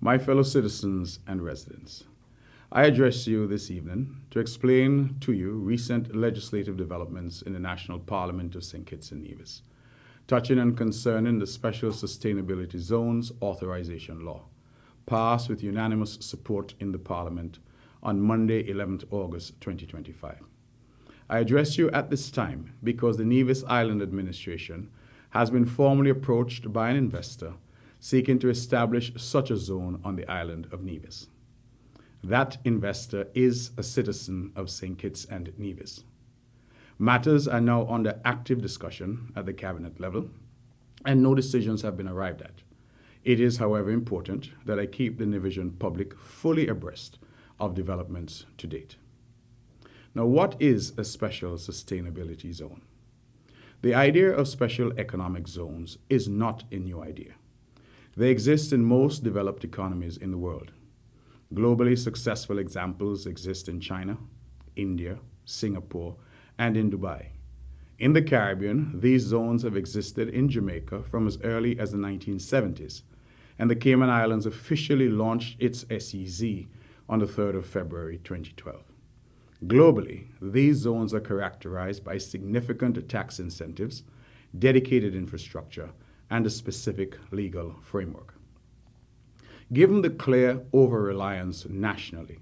My fellow citizens and residents, I address you this evening to explain to you recent legislative developments in the National Parliament of St. Kitts and Nevis, touching and concerning the Special Sustainability Zones Authorization Law, passed with unanimous support in the Parliament on Monday, 11th August 2025. I address you at this time because the Nevis Island Administration has been formally approached by an investor seeking to establish such a zone on the island of Nevis. That investor is a citizen of St. Kitts and Nevis. Matters are now under active discussion at the cabinet level, and no decisions have been arrived at. It is, however, important that I keep the Nevisian public fully abreast of developments to date. Now, what is a special sustainability zone? The idea of special economic zones is not a new idea. They exist in most developed economies in the world. Globally successful examples exist in China, India, Singapore, and in Dubai. In the Caribbean, these zones have existed in Jamaica from as early as the 1970s, and the Cayman Islands officially launched its SEZ on the 3rd of February 2012. Globally, these zones are characterized by significant tax incentives, dedicated infrastructure, and a specific legal framework. Given the clear over-reliance nationally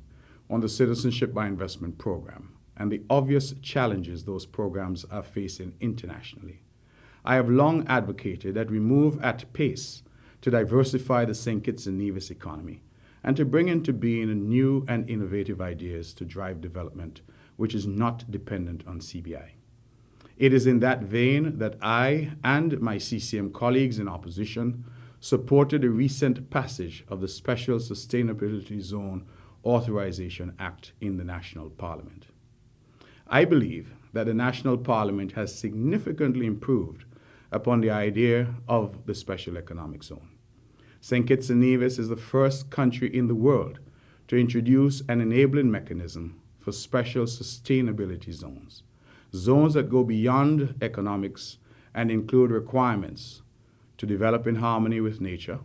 on the Citizenship by Investment program and the obvious challenges those programs are facing internationally, I have long advocated that we move at pace to diversify the St. Kitts and Nevis economy and to bring into being new and innovative ideas to drive development which is not dependent on CBI. It is in that vein that I and my CCM colleagues in opposition supported the recent passage of the Special Sustainability Zone Authorization Act in the National Parliament. I believe that the National Parliament has significantly improved upon the idea of the Special Economic Zone. St. Kitts and Nevis is the first country in the world to introduce an enabling mechanism for special sustainability zones, zones that go beyond economics and include requirements to develop in harmony with nature,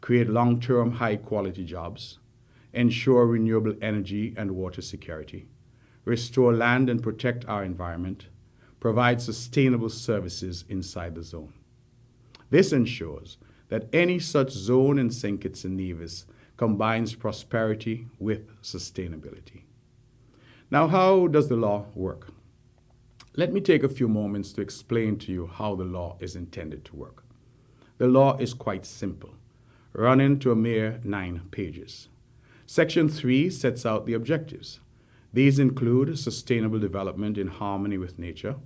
create long-term high-quality jobs, ensure renewable energy and water security, restore land and protect our environment, provide sustainable services inside the zone. This ensures that any such zone in St. Kitts and Nevis combines prosperity with sustainability. Now, how does the law work? Let me take a few moments to explain to you how the law is intended to work. The law is quite simple, running to a mere 9 pages. Section 3 sets out the objectives. These include sustainable development in harmony with nature,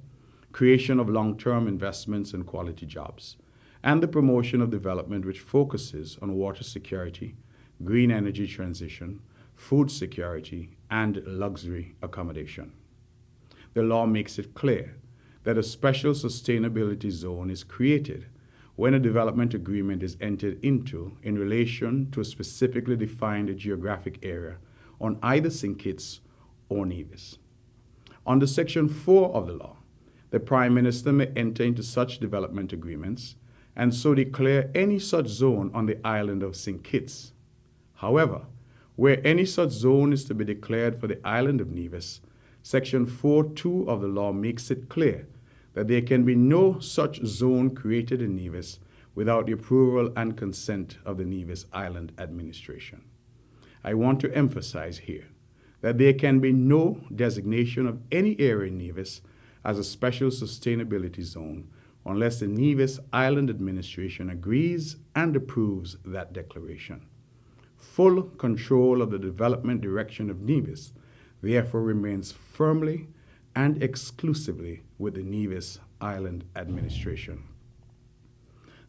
creation of long-term investments and quality jobs, and the promotion of development which focuses on water security, green energy transition, food security, and luxury accommodation. The law makes it clear that a special sustainability zone is created when a development agreement is entered into in relation to a specifically defined geographic area on either St. Kitts or Nevis. Under Section 4 of the law, the Prime Minister may enter into such development agreements and so declare any such zone on the island of St. Kitts. However, where any such zone is to be declared for the island of Nevis, Section 4.2 of the law makes it clear that there can be no such zone created in Nevis without the approval and consent of the Nevis Island Administration. I want to emphasize here that there can be no designation of any area in Nevis as a special sustainability zone unless the Nevis Island Administration agrees and approves that declaration. Full control of the development direction of Nevis therefore remains firmly and exclusively with the Nevis Island Administration.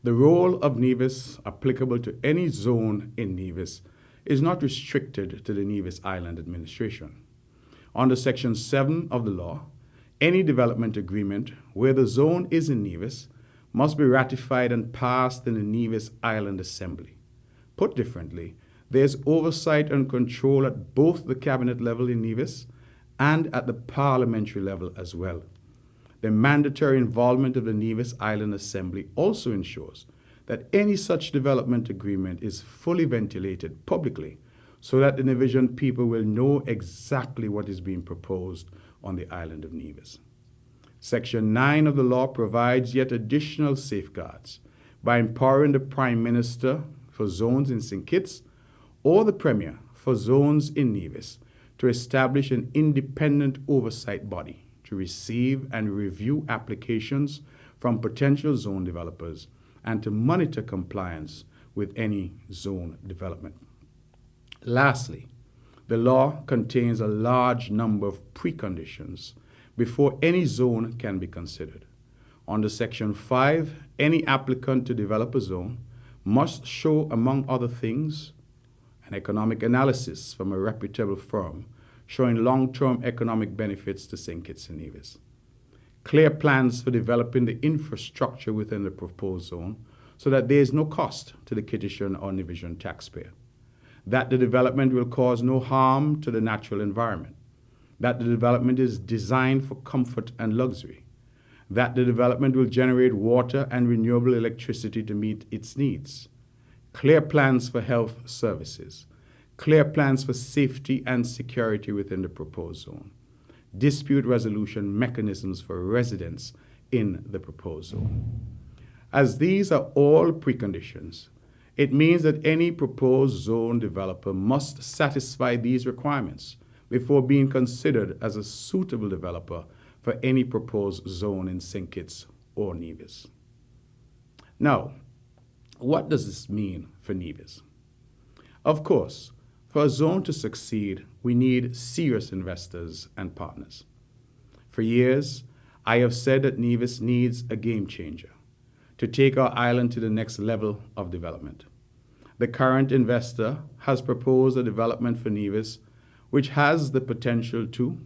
The role of Nevis applicable to any zone in Nevis is not restricted to the Nevis Island Administration. Under Section 7 of the law, any development agreement where the zone is in Nevis must be ratified and passed in the Nevis Island Assembly. Put differently, there's oversight and control at both the cabinet level in Nevis and at the parliamentary level as well. The mandatory involvement of the Nevis Island Assembly also ensures that any such development agreement is fully ventilated publicly so that the Nevisian people will know exactly what is being proposed on the island of Nevis. Section 9 of the law provides yet additional safeguards by empowering the Prime Minister for zones in St. Kitts or the Premier for zones in Nevis to establish an independent oversight body to receive and review applications from potential zone developers and to monitor compliance with any zone development. Lastly, the law contains a large number of preconditions before any zone can be considered. Under Section 5, any applicant to develop a zone must show, among other things, an economic analysis from a reputable firm showing long-term economic benefits to St. Kitts and Nevis, clear plans for developing the infrastructure within the proposed zone so that there is no cost to the Kittitian or Nevisian taxpayer, that the development will cause no harm to the natural environment, that the development is designed for comfort and luxury, that the development will generate water and renewable electricity to meet its needs, clear plans for health services, clear plans for safety and security within the proposed zone, dispute resolution mechanisms for residents in the proposed zone. As these are all preconditions, it means that any proposed zone developer must satisfy these requirements before being considered as a suitable developer for any proposed zone in St. Kitts or Nevis. Now, what does this mean for Nevis? Of course, for a zone to succeed, we need serious investors and partners. For years, I have said that Nevis needs a game changer to take our island to the next level of development. The current investor has proposed a development for Nevis which has the potential to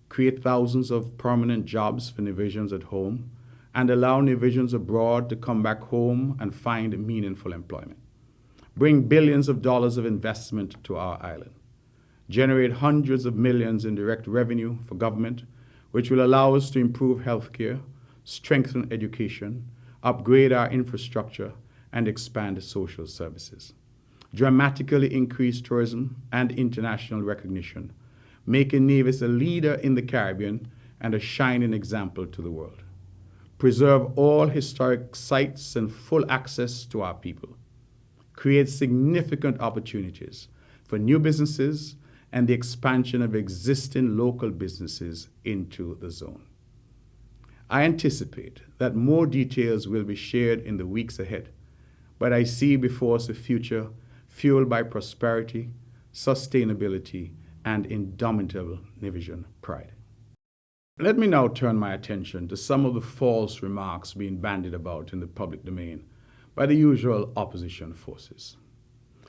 create thousands of permanent jobs for Nevisians at home and allow Nevisians abroad to come back home and find meaningful employment, bring billions of dollars of investment to our island, generate hundreds of millions in direct revenue for government, which will allow us to improve healthcare, strengthen education, upgrade our infrastructure, and expand social services, dramatically increase tourism and international recognition, making Nevis a leader in the Caribbean and a shining example to the world, preserve all historic sites and full access to our people, create significant opportunities for new businesses and the expansion of existing local businesses into the zone. I anticipate that more details will be shared in the weeks ahead, but I see before us a future fueled by prosperity, sustainability, and indomitable Nevisian pride. Let me now turn my attention to some of the false remarks being bandied about in the public domain by the usual opposition forces.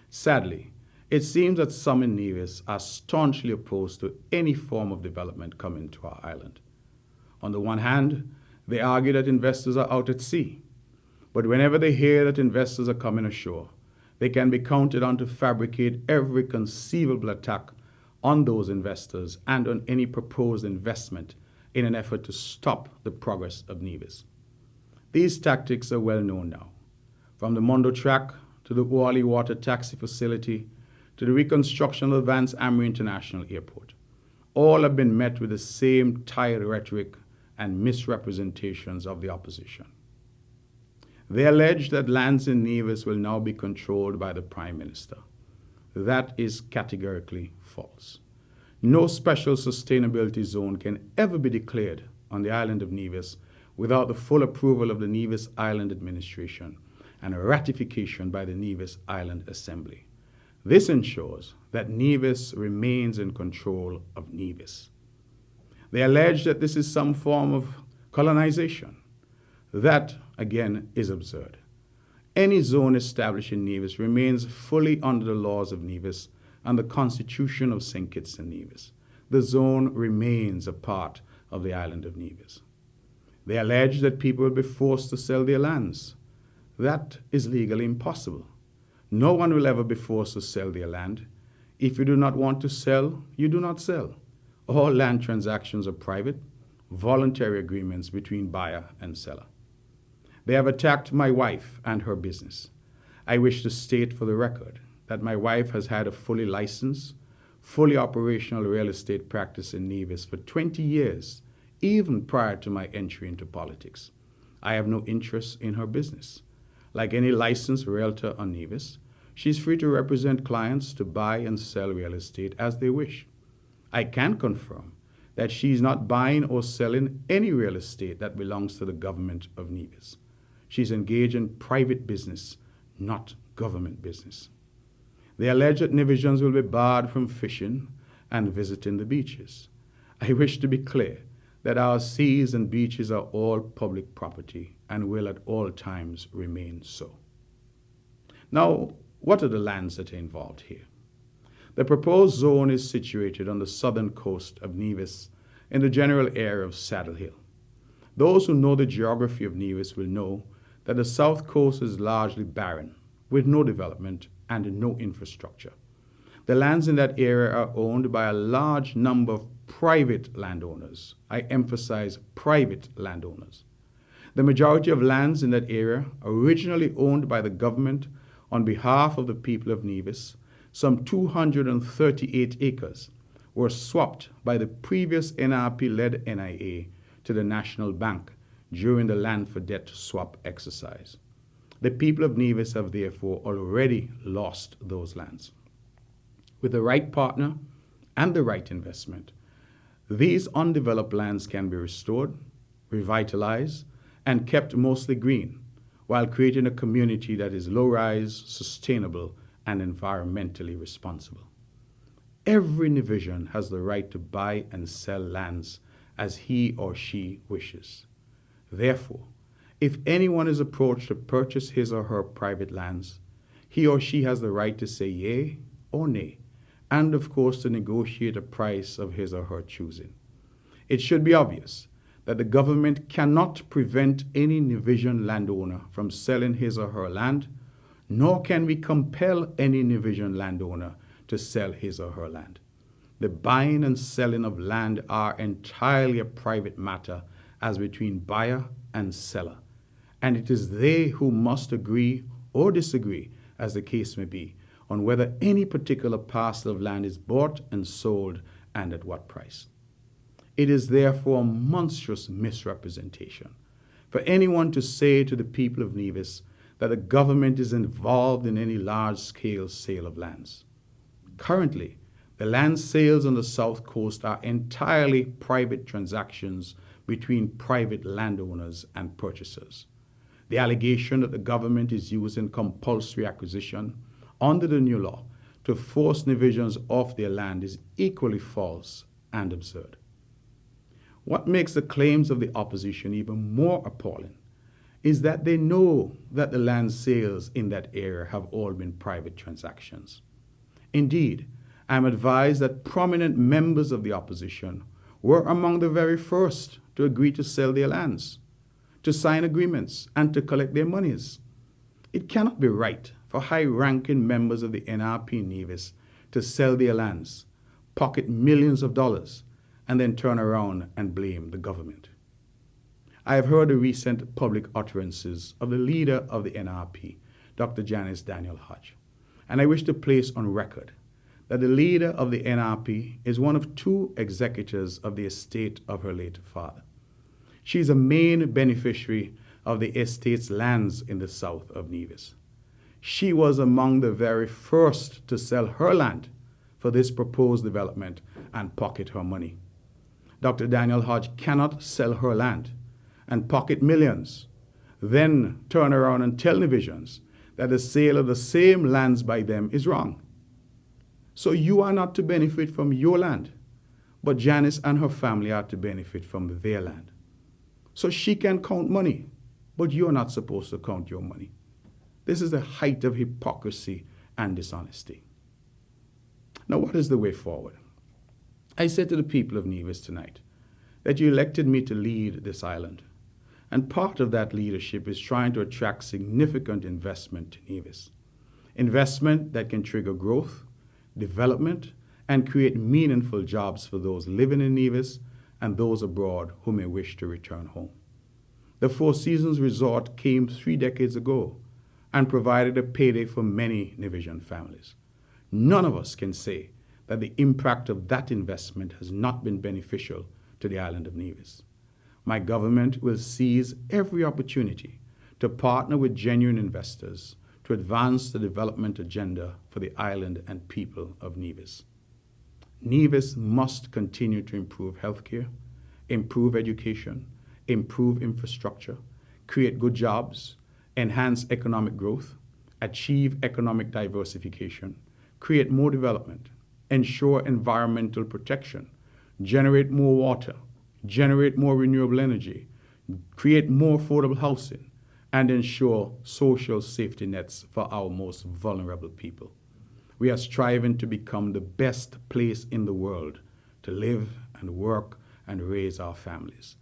Sadly, it seems that some in Nevis are staunchly opposed to any form of development coming to our island. On the one hand, they argue that investors are out at sea, but whenever they hear that investors are coming ashore, they can be counted on to fabricate every conceivable attack on those investors and on any proposed investment in an effort to stop the progress of Nevis. These tactics are well known now, from the Mondo Track to the Oali Water Taxi Facility to the reconstruction of Vance Amory International Airport. All have been met with the same tired rhetoric and misrepresentations of the opposition. They allege that lands in Nevis will now be controlled by the Prime Minister. That is categorically false. No special sustainability zone can ever be declared on the island of Nevis without the full approval of the Nevis Island Administration and a ratification by the Nevis Island Assembly. This ensures that Nevis remains in control of Nevis. They allege that this is some form of colonization. That, again, is absurd. Any zone established in Nevis remains fully under the laws of Nevis and the Constitution of St. Kitts and Nevis. The zone remains a part of the island of Nevis. They allege that people will be forced to sell their lands. That is legally impossible. No one will ever be forced to sell their land. If you do not want to sell, you do not sell. All land transactions are private, voluntary agreements between buyer and seller. They have attacked my wife and her business. I wish to state for the record that my wife has had a fully licensed, fully operational real estate practice in Nevis for 20 years, even prior to my entry into politics. I have no interest in her business. Like any licensed realtor on Nevis, she's free to represent clients to buy and sell real estate as they wish. I can confirm that she's not buying or selling any real estate that belongs to the government of Nevis. She's engaged in private business, not government business. They allege that Nevisians will be barred from fishing and visiting the beaches. I wish to be clear that our seas and beaches are all public property and will at all times remain so. Now, what are the lands that are involved here? The proposed zone is situated on the southern coast of Nevis in the general area of Saddle Hill. Those who know the geography of Nevis will know that the south coast is largely barren, with no development and no infrastructure. The lands in that area are owned by a large number of private landowners. I emphasize private landowners. The majority of lands in that area, originally owned by the government on behalf of the people of Nevis, some 238 acres, were swapped by the previous NRP-led NIA to the National Bank during the land for debt swap exercise. The people of Nevis have therefore already lost those lands. With the right partner and the right investment, these undeveloped lands can be restored, revitalized, and kept mostly green, while creating a community that is low-rise, sustainable, and environmentally responsible. Every Nevisian has the right to buy and sell lands as he or she wishes. Therefore, if anyone is approached to purchase his or her private lands, he or she has the right to say yea or nay, and of course to negotiate a price of his or her choosing. It should be obvious that the government cannot prevent any Nevisian landowner from selling his or her land, nor can we compel any Nevisian landowner to sell his or her land. The buying and selling of land are entirely a private matter as between buyer and seller, and it is they who must agree or disagree, as the case may be, on whether any particular parcel of land is bought and sold and at what price. It is therefore a monstrous misrepresentation for anyone to say to the people of Nevis that the government is involved in any large-scale sale of lands. Currently, the land sales on the south coast are entirely private transactions between private landowners and purchasers. The allegation that the government is using compulsory acquisition under the new law to force Nevisians off their land is equally false and absurd. What makes the claims of the opposition even more appalling is that they know that the land sales in that area have all been private transactions. Indeed, I am advised that prominent members of the opposition were among the very first to agree to sell their lands, to sign agreements, and to collect their monies. It cannot be right for high-ranking members of the NRP Nevis to sell their lands, pocket millions of dollars, and then turn around and blame the government. I have heard the recent public utterances of the leader of the NRP, Dr. Janice Daniel Hodge, and I wish to place on record that the leader of the NRP is one of two executors of the estate of her late father. She is a main beneficiary of the estate's lands in the south of Nevis. She was among the very first to sell her land for this proposed development and pocket her money. Dr. Daniel Hodge cannot sell her land and pocket millions, then turn around and tell Nevisians that the sale of the same lands by them is wrong. So you are not to benefit from your land, but Janice and her family are to benefit from their land. So she can count money, but you're not supposed to count your money. This is the height of hypocrisy and dishonesty. Now, what is the way forward? I said to the people of Nevis tonight that you elected me to lead this island, and part of that leadership is trying to attract significant investment to Nevis. Investment that can trigger growth, development, and create meaningful jobs for those living in Nevis and those abroad who may wish to return home. The Four Seasons Resort came 3 decades ago and provided a payday for many Nevisian families. None of us can say that the impact of that investment has not been beneficial to the island of Nevis. My government will seize every opportunity to partner with genuine investors to advance the development agenda for the island and people of Nevis. Nevis must continue to improve healthcare, improve education, improve infrastructure, create good jobs, enhance economic growth, achieve economic diversification, create more development, ensure environmental protection, generate more water, generate more renewable energy, create more affordable housing, and ensure social safety nets for our most vulnerable people. We are striving to become the best place in the world to live and work and raise our families.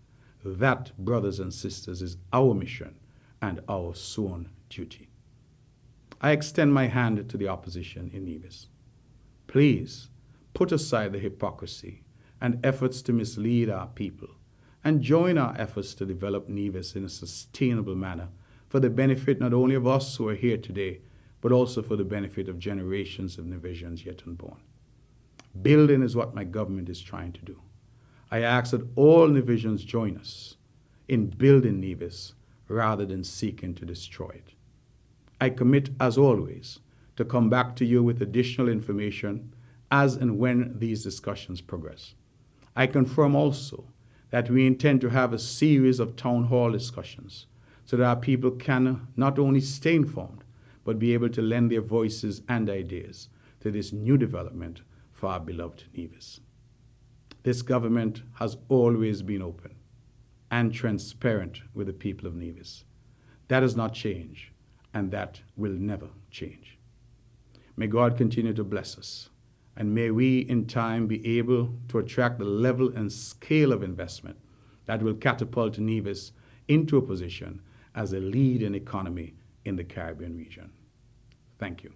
That, brothers and sisters, is our mission and our sworn duty. I extend my hand to the opposition in Nevis. Please put aside the hypocrisy and efforts to mislead our people and join our efforts to develop Nevis in a sustainable manner for the benefit not only of us who are here today, but also for the benefit of generations of Nevisians yet unborn. Building is what my government is trying to do. I ask that all Nevisians join us in building Nevis rather than seeking to destroy it. I commit, as always, to come back to you with additional information as and when these discussions progress. I confirm also that we intend to have a series of town hall discussions so that our people can not only stay informed, but be able to lend their voices and ideas to this new development for our beloved Nevis. This government has always been open and transparent with the people of Nevis. That does not change, and that will never change. May God continue to bless us, and may we in time be able to attract the level and scale of investment that will catapult Nevis into a position as a leading economy in the Caribbean region. Thank you.